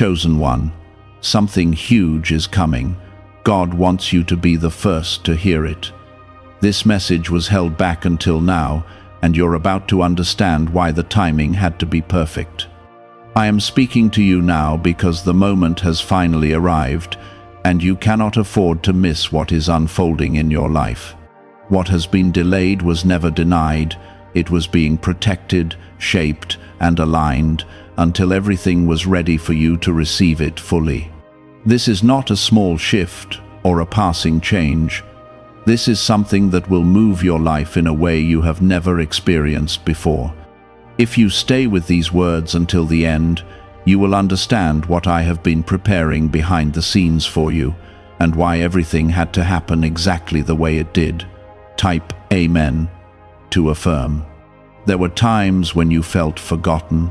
Chosen one, something huge is coming. God wants you to be the first to hear it. This message was held back until now, and you're about to understand why the timing had to be perfect. I am speaking to you now because the moment has finally arrived, and you cannot afford to miss what is unfolding in your life. What has been delayed was never denied. It was being protected, shaped, and aligned until everything was ready for you to receive it fully. This is not a small shift or a passing change. This is something that will move your life in a way you have never experienced before. If you stay with these words until the end, you will understand what I have been preparing behind the scenes for you, and why everything had to happen exactly the way it did. Type Amen to affirm. There were times when you felt forgotten,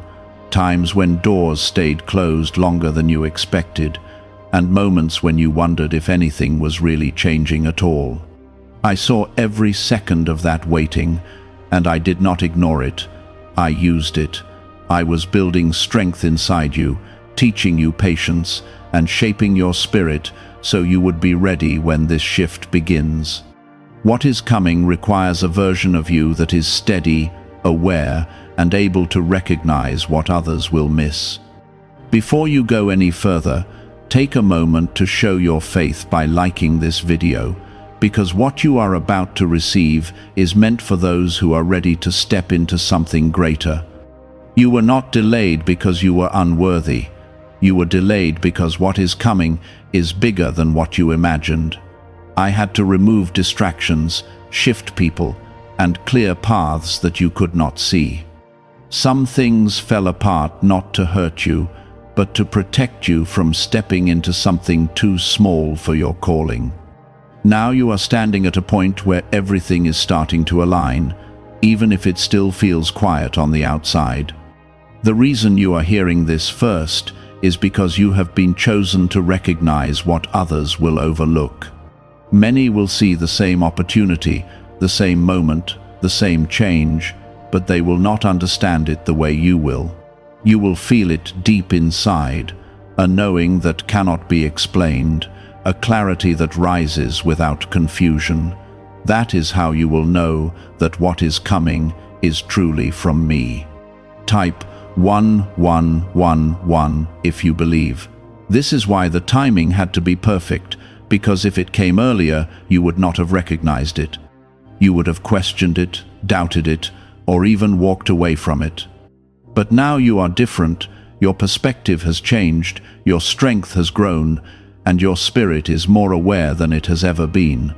times when doors stayed closed longer than you expected, and moments when you wondered if anything was really changing at all. I saw every second of that waiting, and I did not ignore it. I used it. I was building strength inside you, teaching you patience, and shaping your spirit so you would be ready when this shift begins. What is coming requires a version of you that is steady, aware, and able to recognize what others will miss. Before you go any further, take a moment to show your faith by liking this video, because what you are about to receive is meant for those who are ready to step into something greater. You were not delayed because you were unworthy. You were delayed because what is coming is bigger than what you imagined. I had to remove distractions, shift people, and clear paths that you could not see. Some things fell apart not to hurt you, but to protect you from stepping into something too small for your calling. Now you are standing at a point where everything is starting to align, even if it still feels quiet on the outside. The reason you are hearing this first is because you have been chosen to recognize what others will overlook. Many will see the same opportunity, the same moment, the same change, but they will not understand it the way you will. You will feel it deep inside, a knowing that cannot be explained, a clarity that rises without confusion. That is how you will know that what is coming is truly from me. Type 1111 if you believe. This is why the timing had to be perfect, because if it came earlier, you would not have recognized it. You would have questioned it, doubted it, or even walked away from it. But now you are different. Your perspective has changed, your strength has grown, and your spirit is more aware than it has ever been.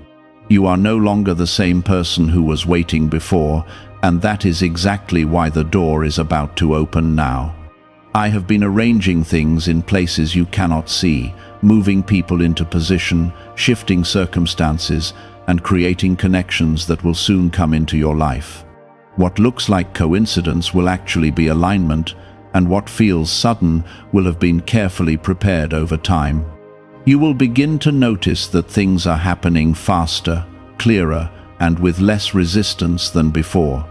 You are no longer the same person who was waiting before, and that is exactly why the door is about to open now. I have been arranging things in places you cannot see, moving people into position, shifting circumstances, and creating connections that will soon come into your life. What looks like coincidence will actually be alignment, and what feels sudden will have been carefully prepared over time. You will begin to notice that things are happening faster, clearer, and with less resistance than before.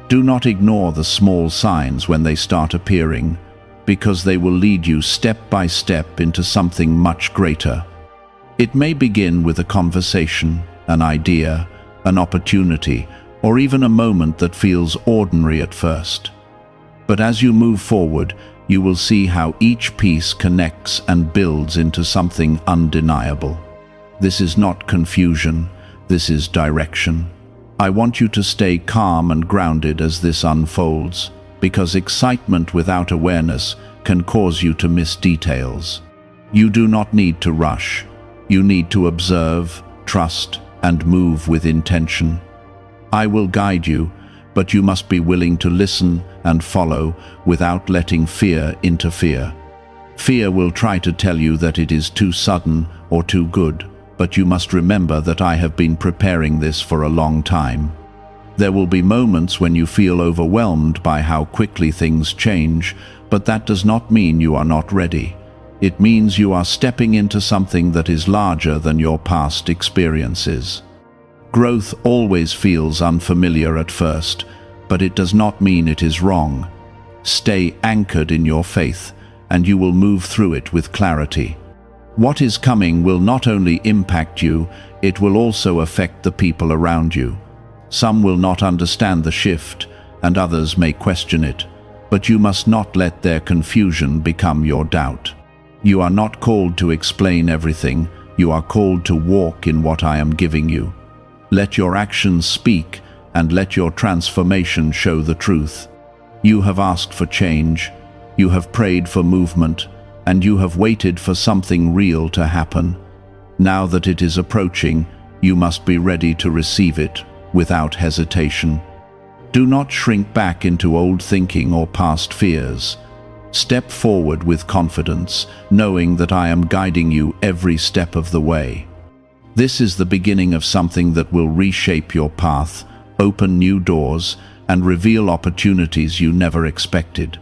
Do not ignore the small signs when they start appearing, because they will lead you step by step into something much greater. It may begin with a conversation, an idea, an opportunity, or even a moment that feels ordinary at first. But as you move forward, you will see how each piece connects and builds into something undeniable. This is not confusion, this is direction. I want you to stay calm and grounded as this unfolds, because excitement without awareness can cause you to miss details. You do not need to rush. You need to observe, trust, and move with intention. I will guide you, but you must be willing to listen and follow without letting fear interfere. Fear will try to tell you that it is too sudden or too good, but you must remember that I have been preparing this for a long time. There will be moments when you feel overwhelmed by how quickly things change, but that does not mean you are not ready. It means you are stepping into something that is larger than your past experiences. Growth always feels unfamiliar at first, but it does not mean it is wrong. Stay anchored in your faith, and you will move through it with clarity. What is coming will not only impact you, it will also affect the people around you. Some will not understand the shift, and others may question it, but you must not let their confusion become your doubt. You are not called to explain everything, you are called to walk in what I am giving you. Let your actions speak, and let your transformation show the truth. You have asked for change, you have prayed for movement, and you have waited for something real to happen. Now that it is approaching, you must be ready to receive it without hesitation. Do not shrink back into old thinking or past fears. Step forward with confidence, knowing that I am guiding you every step of the way. This is the beginning of something that will reshape your path, open new doors, and reveal opportunities you never expected.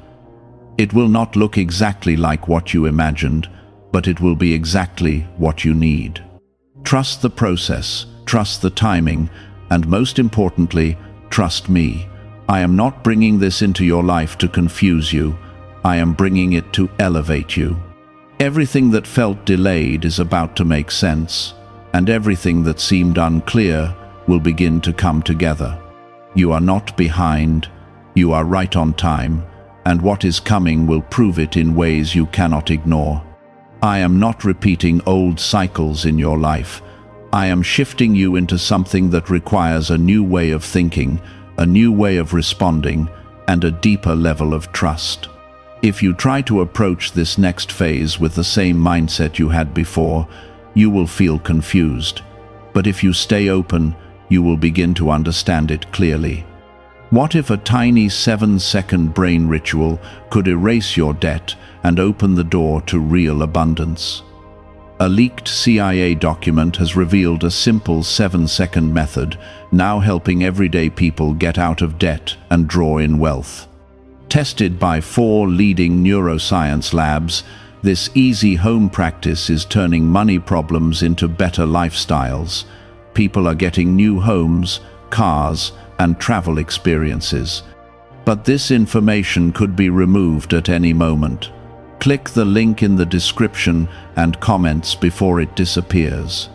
It will not look exactly like what you imagined, but it will be exactly what you need. Trust the process, trust the timing, and most importantly, trust me. I am not bringing this into your life to confuse you. I am bringing it to elevate you. Everything that felt delayed is about to make sense, and everything that seemed unclear will begin to come together. You are not behind, you are right on time, and what is coming will prove it in ways you cannot ignore. I am not repeating old cycles in your life. I am shifting you into something that requires a new way of thinking, a new way of responding, and a deeper level of trust. If you try to approach this next phase with the same mindset you had before, you will feel confused. But if you stay open, you will begin to understand it clearly. What if a tiny 7-second brain ritual could erase your debt and open the door to real abundance? A leaked CIA document has revealed a simple 7-second method, now helping everyday people get out of debt and draw in wealth. Tested by 4 leading neuroscience labs, this easy home practice is turning money problems into better lifestyles. People are getting new homes, cars, and travel experiences. But this information could be removed at any moment. Click the link in the description and comments before it disappears.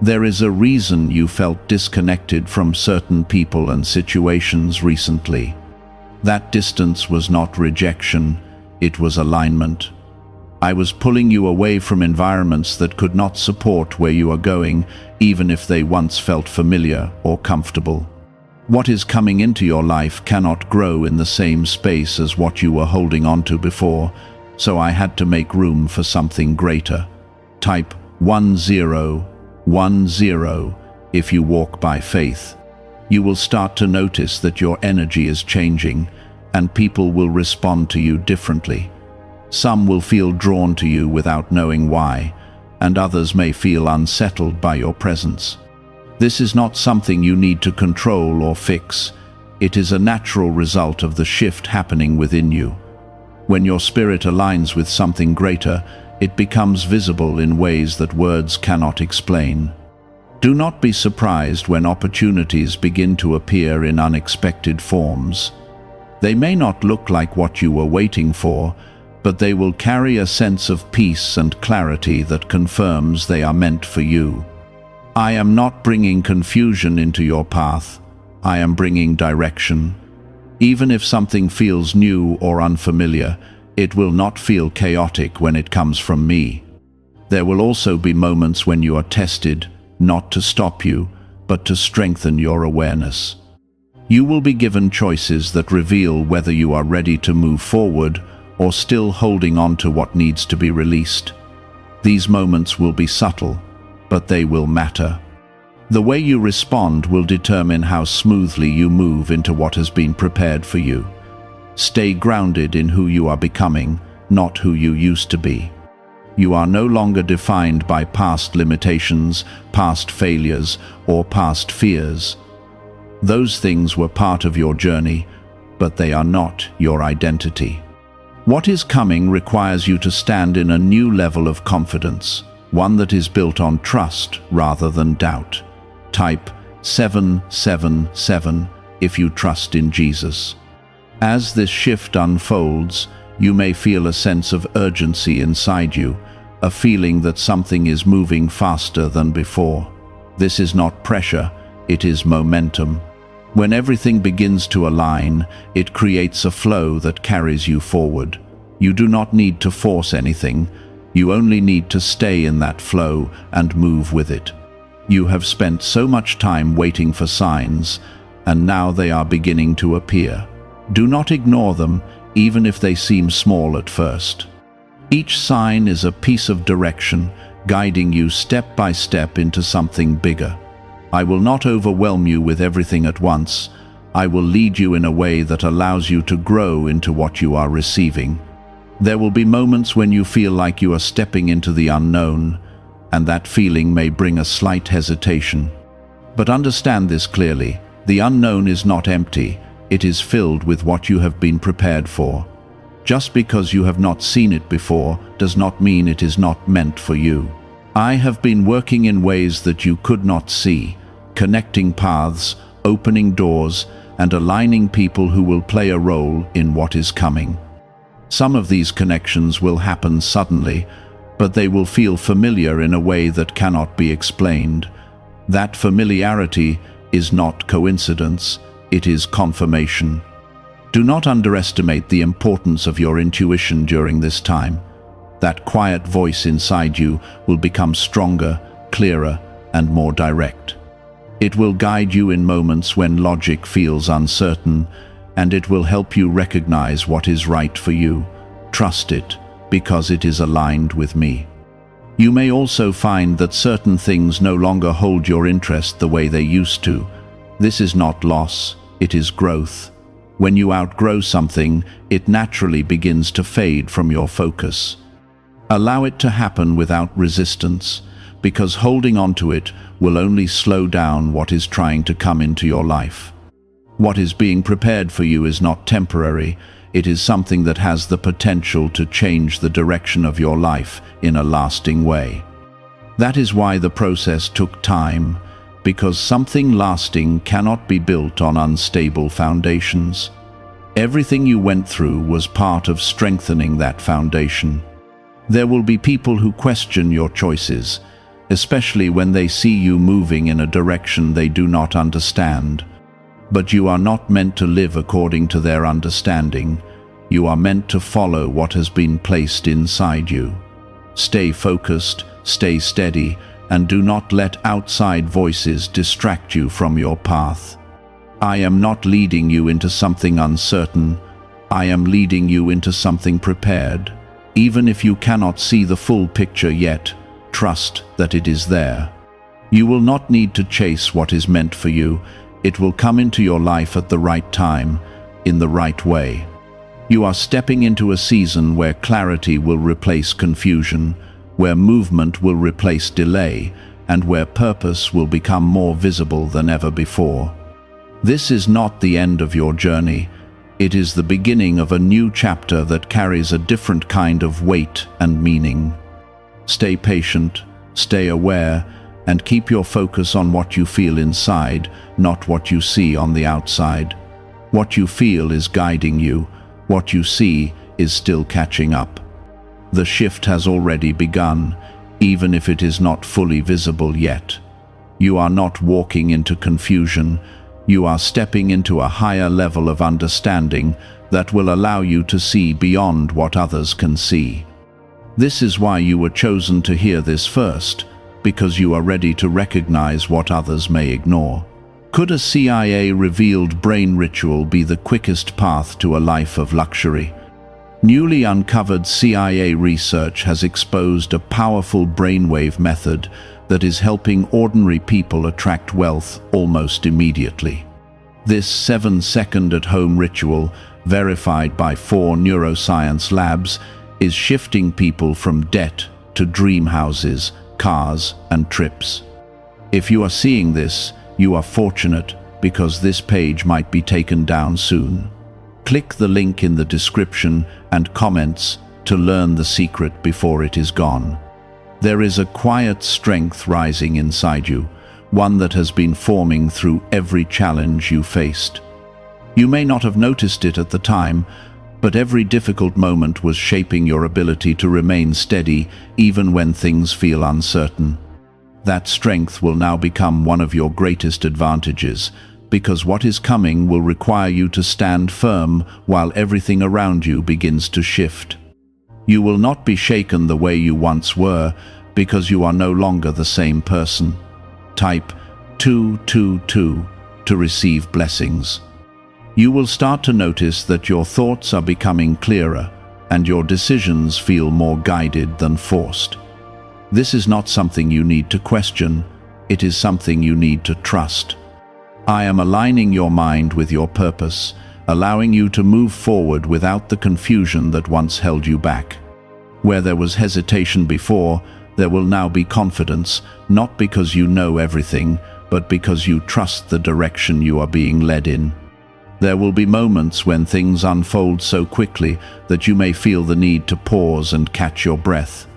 There is a reason you felt disconnected from certain people and situations recently. That distance was not rejection, it was alignment. I was pulling you away from environments that could not support where you are going, even if they once felt familiar or comfortable. What is coming into your life cannot grow in the same space as what you were holding on to before, so I had to make room for something greater. Type 1010 if you walk by faith. You will start to notice that your energy is changing, and people will respond to you differently. Some will feel drawn to you without knowing why, and others may feel unsettled by your presence. This is not something you need to control or fix. It is a natural result of the shift happening within you. When your spirit aligns with something greater, it becomes visible in ways that words cannot explain. Do not be surprised when opportunities begin to appear in unexpected forms. They may not look like what you were waiting for, but they will carry a sense of peace and clarity that confirms they are meant for you. I am not bringing confusion into your path. I am bringing direction. Even if something feels new or unfamiliar, it will not feel chaotic when it comes from me. There will also be moments when you are tested, not to stop you, but to strengthen your awareness. You will be given choices that reveal whether you are ready to move forward or still holding on to what needs to be released. These moments will be subtle, but they will matter. The way you respond will determine how smoothly you move into what has been prepared for you. Stay grounded in who you are becoming, not who you used to be. You are no longer defined by past limitations, past failures, or past fears. Those things were part of your journey, but they are not your identity. What is coming requires you to stand in a new level of confidence, one that is built on trust rather than doubt. Type 777 if you trust in Jesus. As this shift unfolds, You may feel a sense of urgency inside you, a feeling that something is moving faster than before. This is not pressure, it is momentum. When everything begins to align, it creates a flow that carries you forward. You do not need to force anything, you only need to stay in that flow and move with it. You have spent so much time waiting for signs, and now they are beginning to appear. Do not ignore them, even if they seem small at first. Each sign is a piece of direction, guiding you step by step into something bigger. I will not overwhelm you with everything at once. I will lead you in a way that allows you to grow into what you are receiving. There will be moments when you feel like you are stepping into the unknown, and that feeling may bring a slight hesitation. But understand this clearly, the unknown is not empty, it is filled with what you have been prepared for. Just because you have not seen it before does not mean it is not meant for you. I have been working in ways that you could not see, connecting paths, opening doors, and aligning people who will play a role in what is coming. Some of these connections will happen suddenly, but they will feel familiar in a way that cannot be explained. That familiarity is not coincidence, it is confirmation. Do not underestimate the importance of your intuition during this time. That quiet voice inside you will become stronger, clearer, and more direct. It will guide you in moments when logic feels uncertain, and it will help you recognize what is right for you. Trust it, because it is aligned with me. You may also find that certain things no longer hold your interest the way they used to. This is not loss, it is growth. When you outgrow something, it naturally begins to fade from your focus. Allow it to happen without resistance, because holding on to it will only slow down what is trying to come into your life. What is being prepared for you is not temporary, it is something that has the potential to change the direction of your life in a lasting way. That is why the process took time, because something lasting cannot be built on unstable foundations. Everything you went through was part of strengthening that foundation. There will be people who question your choices, especially when they see you moving in a direction they do not understand. But you are not meant to live according to their understanding. You are meant to follow what has been placed inside you. Stay focused, stay steady, and do not let outside voices distract you from your path. I am not leading you into something uncertain. I am leading you into something prepared. Even if you cannot see the full picture yet, trust that it is there. You will not need to chase what is meant for you. It will come into your life at the right time, in the right way. You are stepping into a season where clarity will replace confusion, where movement will replace delay, and where purpose will become more visible than ever before. This is not the end of your journey. It is the beginning of a new chapter that carries a different kind of weight and meaning. Stay patient, stay aware, and keep your focus on what you feel inside, not what you see on the outside. What you feel is guiding you. What you see is still catching up. The shift has already begun, even if it is not fully visible yet. You are not walking into confusion. You are stepping into a higher level of understanding that will allow you to see beyond what others can see. This is why you were chosen to hear this first, because you are ready to recognize what others may ignore. Could a CIA-revealed brain ritual be the quickest path to a life of luxury? Newly uncovered CIA research has exposed a powerful brainwave method that is helping ordinary people attract wealth almost immediately. This 7-second at-home ritual, verified by 4 neuroscience labs, is shifting people from debt to dream houses, cars, and trips. If you are seeing this, you are fortunate, because this page might be taken down soon. Click the link in the description and comments to learn the secret before it is gone. There is a quiet strength rising inside you, one that has been forming through every challenge you faced. You may not have noticed it at the time, But every difficult moment was shaping your ability to remain steady even when things feel uncertain. That strength will now become one of your greatest advantages, because what is coming will require you to stand firm while everything around you begins to shift. You will not be shaken the way you once were, because you are no longer the same person. Type 222 to receive blessings. You will start to notice that your thoughts are becoming clearer and your decisions feel more guided than forced. This is not something you need to question, it is something you need to trust. I am aligning your mind with your purpose, allowing you to move forward without the confusion that once held you back. Where there was hesitation before, there will now be confidence, not because you know everything, but because you trust the direction you are being led in. There will be moments when things unfold so quickly that you may feel the need to pause and catch your breath.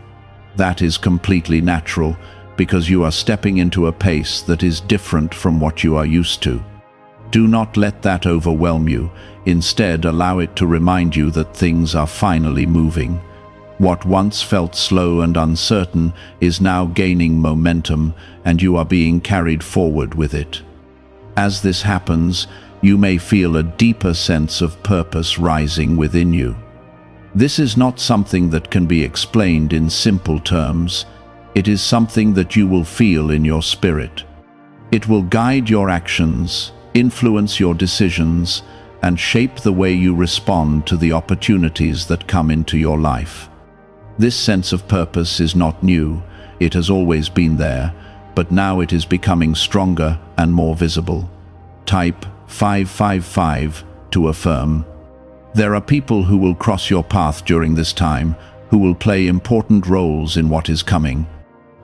That is completely natural, because you are stepping into a pace that is different from what you are used to. Do not let that overwhelm you. Instead, allow it to remind you that things are finally moving. What once felt slow and uncertain is now gaining momentum, and you are being carried forward with it. As this happens, you may feel a deeper sense of purpose rising within you. This is not something that can be explained in simple terms. It is something that you will feel in your spirit. It will guide your actions, influence your decisions, and shape the way you respond to the opportunities that come into your life. This sense of purpose is not new. It has always been there, but now it is becoming stronger and more visible. Type 555 to affirm. There are people who will cross your path during this time, who will play important roles in what is coming.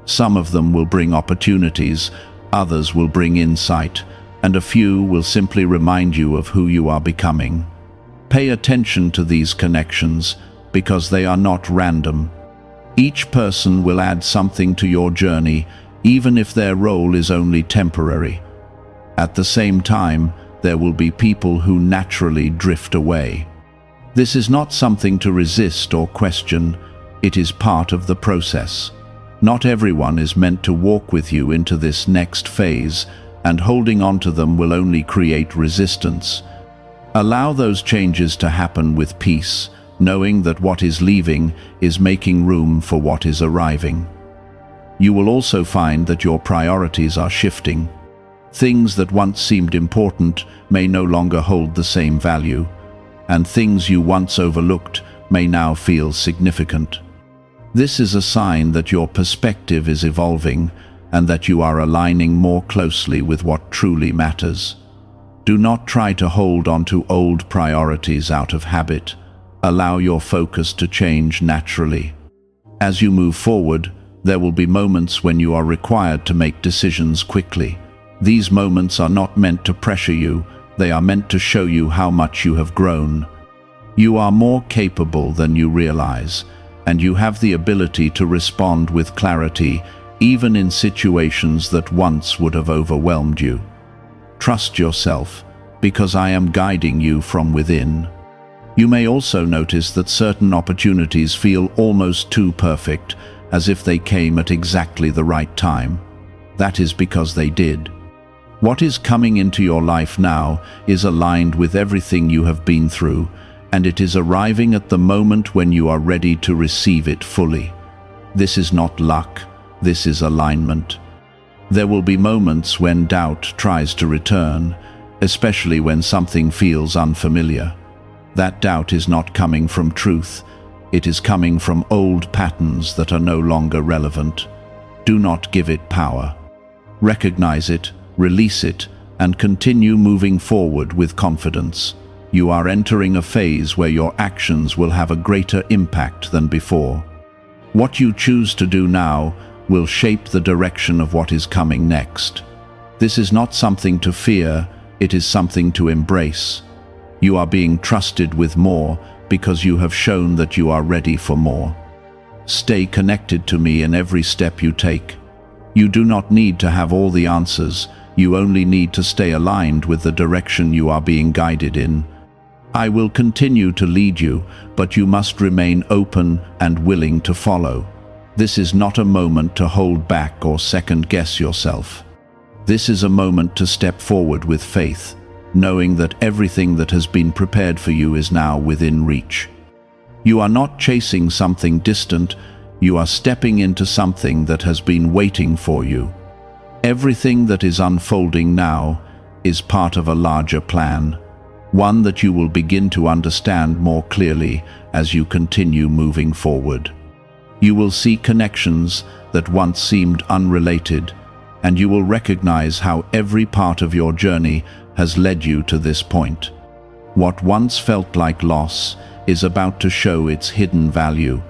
Some of them will bring opportunities, others will bring insight, and a few will simply remind you of who you are becoming. Pay attention to these connections, because they are not random. Each person will add something to your journey, even if their role is only temporary. At the same time, there will be people who naturally drift away. This is not something to resist or question, it is part of the process. Not everyone is meant to walk with you into this next phase, and holding on to them will only create resistance. Allow those changes to happen with peace, knowing that what is leaving is making room for what is arriving. You will also find that your priorities are shifting. Things that once seemed important may no longer hold the same value, and things you once overlooked may now feel significant. This is a sign that your perspective is evolving and that you are aligning more closely with what truly matters. Do not try to hold on to old priorities out of habit. Allow your focus to change naturally. As you move forward, there will be moments when you are required to make decisions quickly. These moments are not meant to pressure you, they are meant to show you how much you have grown. You are more capable than you realize, and you have the ability to respond with clarity, even in situations that once would have overwhelmed you. Trust yourself, because I am guiding you from within. You may also notice that certain opportunities feel almost too perfect, as if they came at exactly the right time. That is because they did. What is coming into your life now is aligned with everything you have been through, and it is arriving at the moment when you are ready to receive it fully. This is not luck, this is alignment. There will be moments when doubt tries to return, especially when something feels unfamiliar. That doubt is not coming from truth, it is coming from old patterns that are no longer relevant. Do not give it power. Recognize it, release it, and continue moving forward with confidence. You are entering a phase where your actions will have a greater impact than before. What you choose to do now will shape the direction of what is coming next. This is not something to fear, it is something to embrace. You are being trusted with more because you have shown that you are ready for more. Stay connected to me in every step you take. You do not need to have all the answers, you only need to stay aligned with the direction you are being guided in. I will continue to lead you, but you must remain open and willing to follow. This is not a moment to hold back or second-guess yourself. This is a moment to step forward with faith, knowing that everything that has been prepared for you is now within reach. You are not chasing something distant, you are stepping into something that has been waiting for you. Everything that is unfolding now is part of a larger plan, one that you will begin to understand more clearly as you continue moving forward. You will see connections that once seemed unrelated, and you will recognize how every part of your journey has led you to this point. What once felt like loss is about to show its hidden value,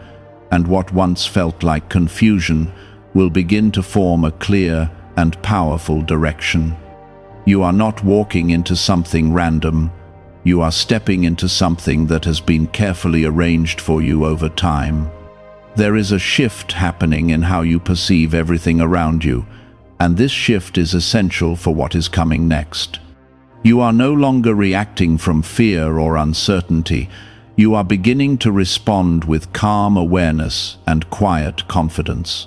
and what once felt like confusion will begin to form a clear and powerful direction. You are not walking into something random. You are stepping into something that has been carefully arranged for you over time. There is a shift happening in how you perceive everything around you, and this shift is essential for what is coming next. You are no longer reacting from fear or uncertainty. You are beginning to respond with calm awareness and quiet confidence.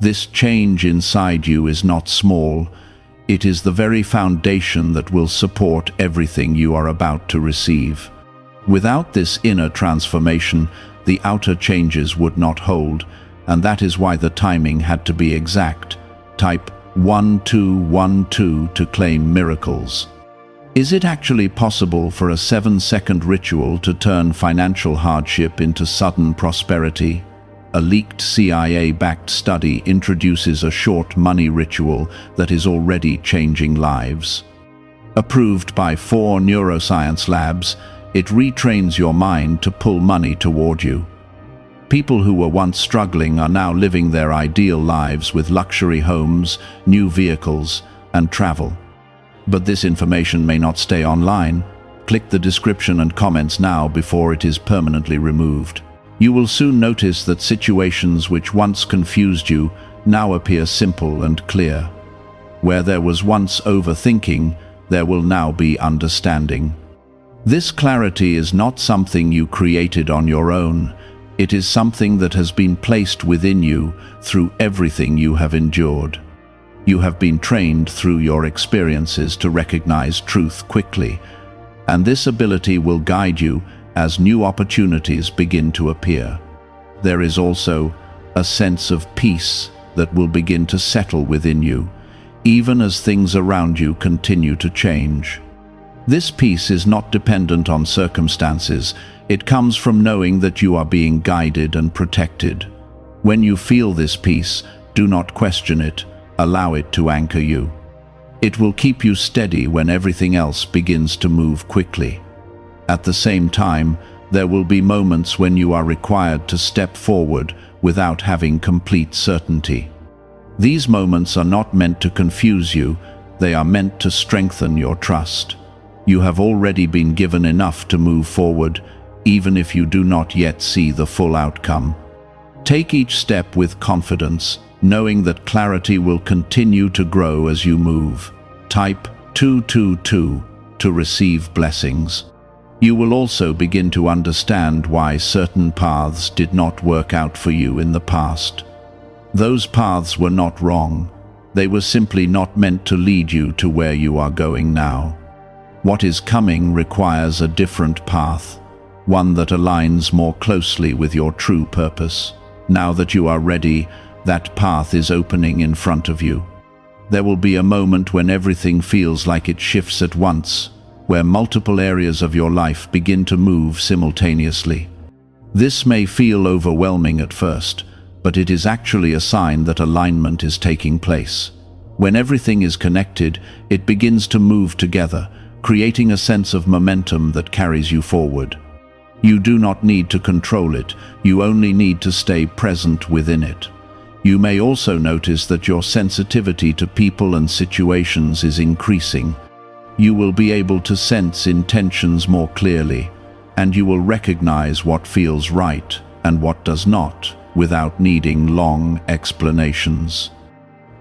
This change inside you is not small. It is the very foundation that will support everything you are about to receive. Without this inner transformation, the outer changes would not hold, and that is why the timing had to be exact. Type 1212 to claim miracles. Is it actually possible for a 7-second ritual to turn financial hardship into sudden prosperity? A leaked CIA-backed study introduces a short money ritual that is already changing lives. Approved by 4 neuroscience labs, it retrains your mind to pull money toward you. People who were once struggling are now living their ideal lives with luxury homes, new vehicles, and travel. But this information may not stay online. Click the description and comments now before it is permanently removed. You will soon notice that situations which once confused you now appear simple and clear. Where there was once overthinking, there will now be understanding. This clarity is not something you created on your own. It is something that has been placed within you through everything you have endured. You have been trained through your experiences to recognize truth quickly, and this ability will guide you as new opportunities begin to appear. There is also a sense of peace that will begin to settle within you, even as things around you continue to change. This peace is not dependent on circumstances. It comes from knowing that you are being guided and protected. When you feel this peace, do not question it. Allow it to anchor you. It will keep you steady when everything else begins to move quickly. At the same time, there will be moments when you are required to step forward without having complete certainty. These moments are not meant to confuse you, they are meant to strengthen your trust. You have already been given enough to move forward, even if you do not yet see the full outcome. Take each step with confidence, knowing that clarity will continue to grow as you move. Type 222 to receive blessings. You will also begin to understand why certain paths did not work out for you in the past. Those paths were not wrong. They were simply not meant to lead you to where you are going now. What is coming requires a different path, one that aligns more closely with your true purpose. Now that you are ready, that path is opening in front of you. There will be a moment when everything feels like it shifts at once, where multiple areas of your life begin to move simultaneously. This may feel overwhelming at first, but it is actually a sign that alignment is taking place. When everything is connected, it begins to move together, creating a sense of momentum that carries you forward. You do not need to control it, you only need to stay present within it. You may also notice that your sensitivity to people and situations is increasing. You will be able to sense intentions more clearly, and you will recognize what feels right and what does not, without needing long explanations.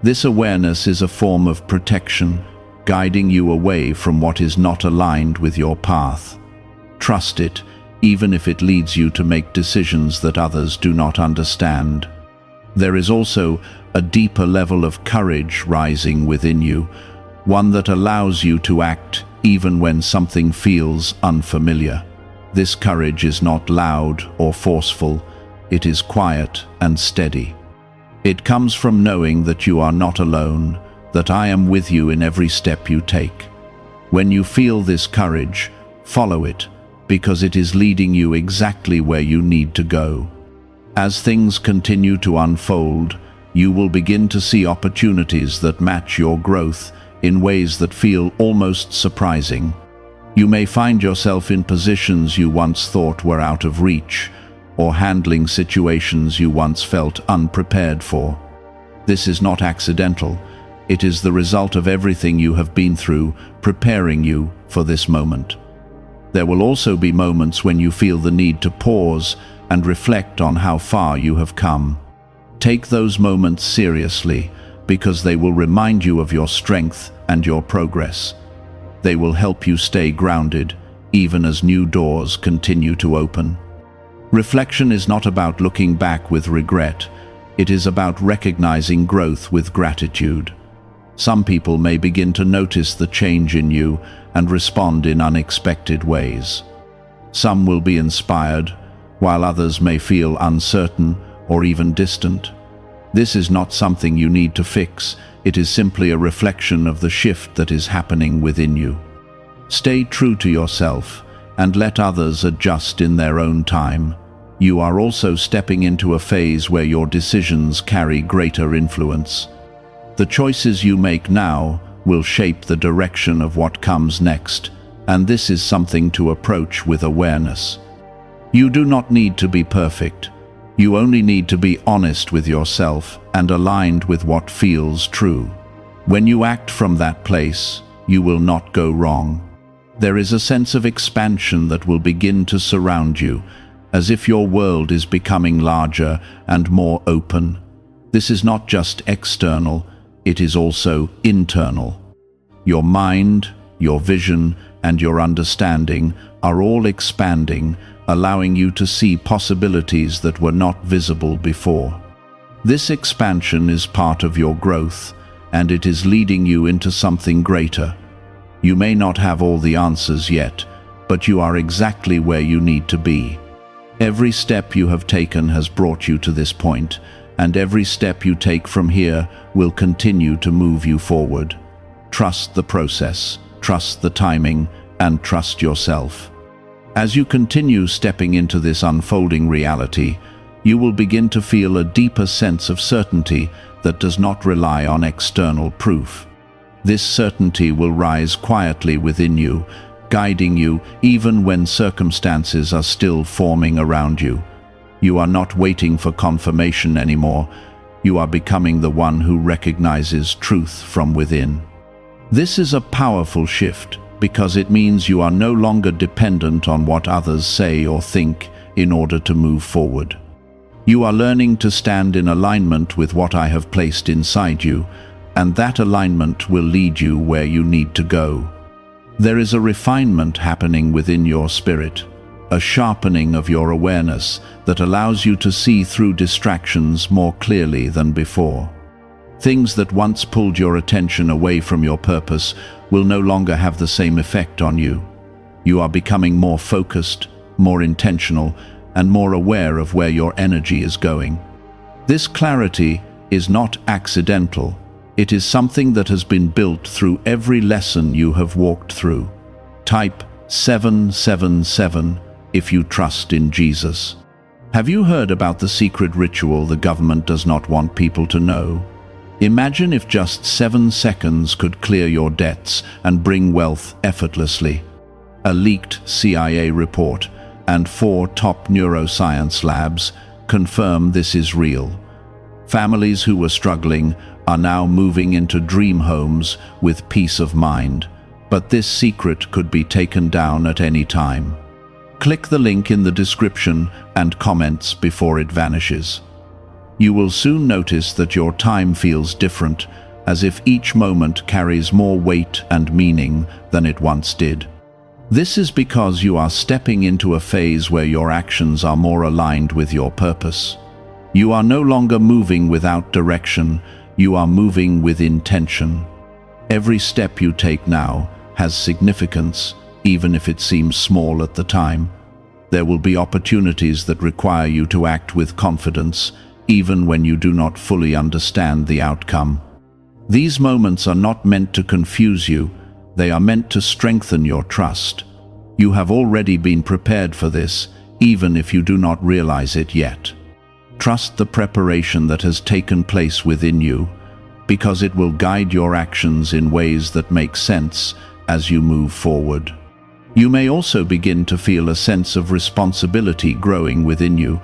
This awareness is a form of protection, guiding you away from what is not aligned with your path. Trust it, even if it leads you to make decisions that others do not understand. There is also a deeper level of courage rising within you, one that allows you to act even when something feels unfamiliar. This courage is not loud or forceful, it is quiet and steady. It comes from knowing that you are not alone, that I am with you in every step you take. When you feel this courage, follow it, because it is leading you exactly where you need to go. As things continue to unfold, you will begin to see opportunities that match your growth in ways that feel almost surprising. You may find yourself in positions you once thought were out of reach, or handling situations you once felt unprepared for. This is not accidental. It is the result of everything you have been through, preparing you for this moment. There will also be moments when you feel the need to pause and reflect on how far you have come. Take those moments seriously, because they will remind you of your strength and your progress. They will help you stay grounded, even as new doors continue to open. Reflection is not about looking back with regret. It is about recognizing growth with gratitude. Some people may begin to notice the change in you and respond in unexpected ways. Some will be inspired, while others may feel uncertain or even distant. This is not something you need to fix. It is simply a reflection of the shift that is happening within you. Stay true to yourself and let others adjust in their own time. You are also stepping into a phase where your decisions carry greater influence. The choices you make now will shape the direction of what comes next, and this is something to approach with awareness. You do not need to be perfect. You only need to be honest with yourself and aligned with what feels true. When you act from that place, you will not go wrong. There is a sense of expansion that will begin to surround you, as if your world is becoming larger and more open. This is not just external, it is also internal. Your mind, your vision, and your understanding are all expanding, allowing you to see possibilities that were not visible before. This expansion is part of your growth, and it is leading you into something greater. You may not have all the answers yet, but you are exactly where you need to be. Every step you have taken has brought you to this point, and every step you take from here will continue to move you forward. Trust the process, trust the timing, and trust yourself. As you continue stepping into this unfolding reality, you will begin to feel a deeper sense of certainty that does not rely on external proof. This certainty will rise quietly within you, guiding you even when circumstances are still forming around you. You are not waiting for confirmation anymore. You are becoming the one who recognizes truth from within. This is a powerful shift because it means you are no longer dependent on what others say or think in order to move forward. You are learning to stand in alignment with what I have placed inside you, and that alignment will lead you where you need to go. There is a refinement happening within your spirit, a sharpening of your awareness that allows you to see through distractions more clearly than before. Things that once pulled your attention away from your purpose will no longer have the same effect on you. You are becoming more focused, more intentional, and more aware of where your energy is going. This clarity is not accidental. It is something that has been built through every lesson you have walked through. Type 777 if you trust in Jesus. Have you heard about the secret ritual the government does not want people to know? Imagine if just 7 seconds could clear your debts and bring wealth effortlessly. A leaked CIA report and 4 top neuroscience labs confirm this is real. Families who were struggling are now moving into dream homes with peace of mind, but this secret could be taken down at any time. Click the link in the description and comments before it vanishes. You will soon notice that your time feels different, as if each moment carries more weight and meaning than it once did. This is because you are stepping into a phase where your actions are more aligned with your purpose. You are no longer moving without direction, you are moving with intention. Every step you take now has significance, even if it seems small at the time. There will be opportunities that require you to act with confidence, even when you do not fully understand the outcome. These moments are not meant to confuse you, they are meant to strengthen your trust. You have already been prepared for this, even if you do not realize it yet. Trust the preparation that has taken place within you, because it will guide your actions in ways that make sense as you move forward. You may also begin to feel a sense of responsibility growing within you,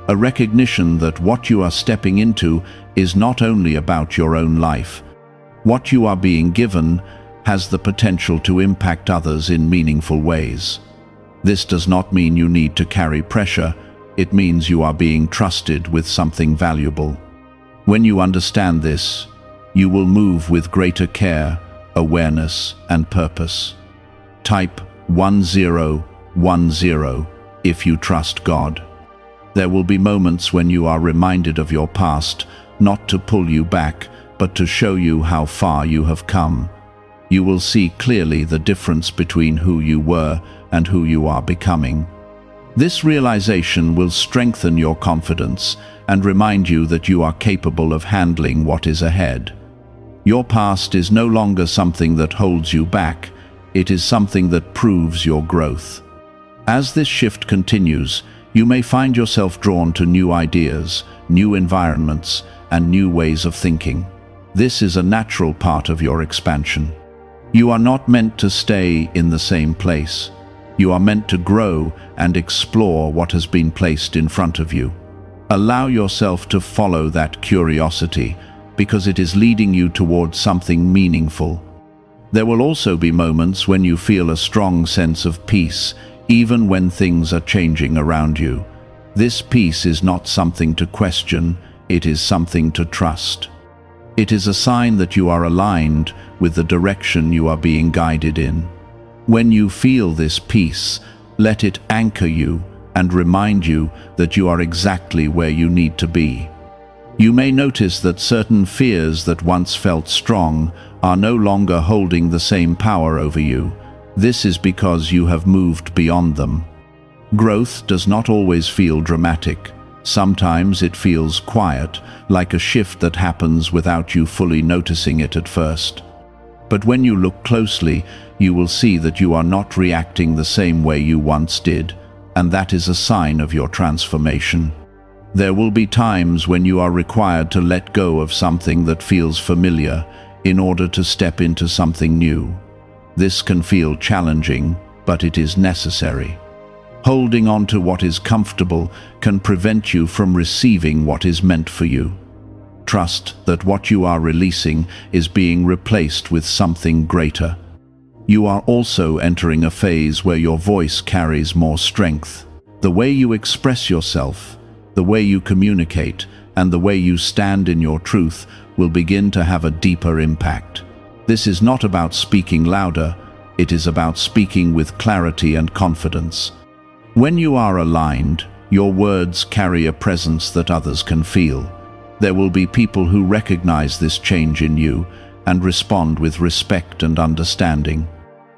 a recognition that what you are stepping into is not only about your own life. What you are being given has the potential to impact others in meaningful ways. This does not mean you need to carry pressure, it means you are being trusted with something valuable. When you understand this, you will move with greater care, awareness, and purpose. Type 1010 if you trust God. There will be moments when you are reminded of your past, not to pull you back, but to show you how far you have come. You will see clearly the difference between who you were and who you are becoming. This realization will strengthen your confidence and remind you that you are capable of handling what is ahead. Your past is no longer something that holds you back, it is something that proves your growth. As this shift continues, you may find yourself drawn to new ideas, new environments, and new ways of thinking. This is a natural part of your expansion. You are not meant to stay in the same place. You are meant to grow and explore what has been placed in front of you. Allow yourself to follow that curiosity, because it is leading you towards something meaningful. There will also be moments when you feel a strong sense of peace, even when things are changing around you. This peace is not something to question, it is something to trust. It is a sign that you are aligned with the direction you are being guided in. When you feel this peace, let it anchor you and remind you that you are exactly where you need to be. You may notice that certain fears that once felt strong are no longer holding the same power over you. This is because you have moved beyond them. Growth does not always feel dramatic. Sometimes it feels quiet, like a shift that happens without you fully noticing it at first. But when you look closely, you will see that you are not reacting the same way you once did, and that is a sign of your transformation. There will be times when you are required to let go of something that feels familiar in order to step into something new. This can feel challenging, but it is necessary. Holding on to what is comfortable can prevent you from receiving what is meant for you. Trust that what you are releasing is being replaced with something greater. You are also entering a phase where your voice carries more strength. The way you express yourself, the way you communicate, and the way you stand in your truth will begin to have a deeper impact. This is not about speaking louder, it is about speaking with clarity and confidence. When you are aligned, your words carry a presence that others can feel. There will be people who recognize this change in you and respond with respect and understanding.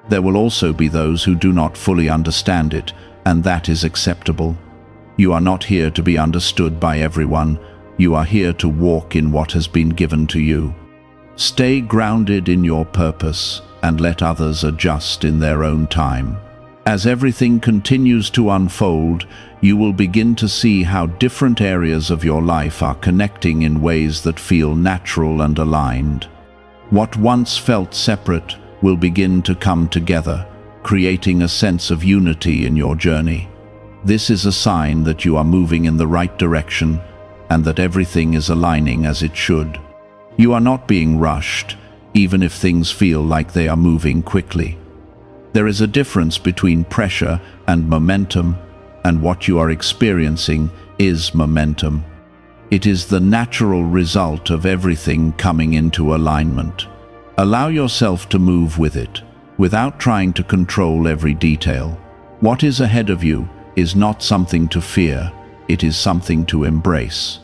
There will also be those who do not fully understand it, and that is acceptable. You are not here to be understood by everyone. You are here to walk in what has been given to you. Stay grounded in your purpose and let others adjust in their own time. As everything continues to unfold, you will begin to see how different areas of your life are connecting in ways that feel natural and aligned. What once felt separate will begin to come together, creating a sense of unity in your journey. This is a sign that you are moving in the right direction and that everything is aligning as it should. You are not being rushed, even if things feel like they are moving quickly. There is a difference between pressure and momentum, and what you are experiencing is momentum. It is the natural result of everything coming into alignment. Allow yourself to move with it. without trying to control every detail. What is ahead of you is not something to fear, it is something to embrace.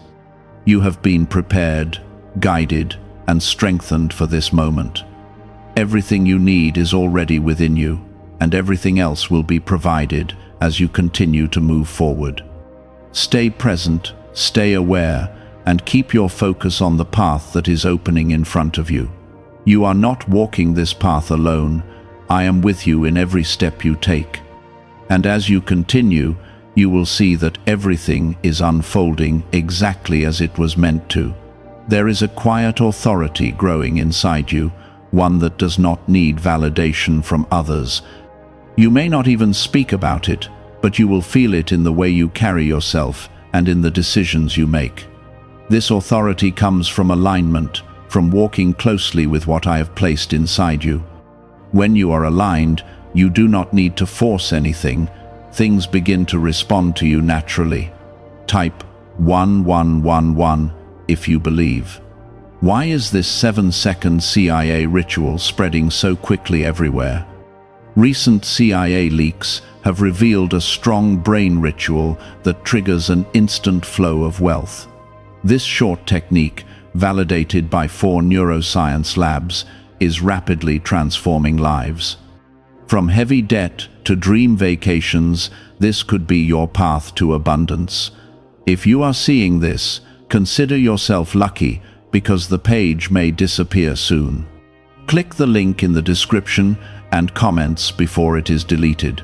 You have been prepared, guided, and strengthened for this moment. Everything you need is already within you, and everything else will be provided as you continue to move forward. Stay present, stay aware, and keep your focus on the path that is opening in front of you. You are not walking this path alone. I am with you in every step you take. And as you continue, you will see that everything is unfolding exactly as it was meant to. There is a quiet authority growing inside you, one that does not need validation from others. You may not even speak about it, but you will feel it in the way you carry yourself and in the decisions you make. This authority comes from alignment, from walking closely with what I have placed inside you. When you are aligned, you do not need to force anything. Things begin to respond to you naturally. Type 1111 if you believe. Why is this 7-second CIA ritual spreading so quickly everywhere? Recent CIA leaks have revealed a strong brain ritual that triggers an instant flow of wealth. This short technique, validated by 4 neuroscience labs, is rapidly transforming lives. From heavy debt to dream vacations, this could be your path to abundance. If you are seeing this, consider yourself lucky, because the page may disappear soon. Click the link in the description and comments before it is deleted.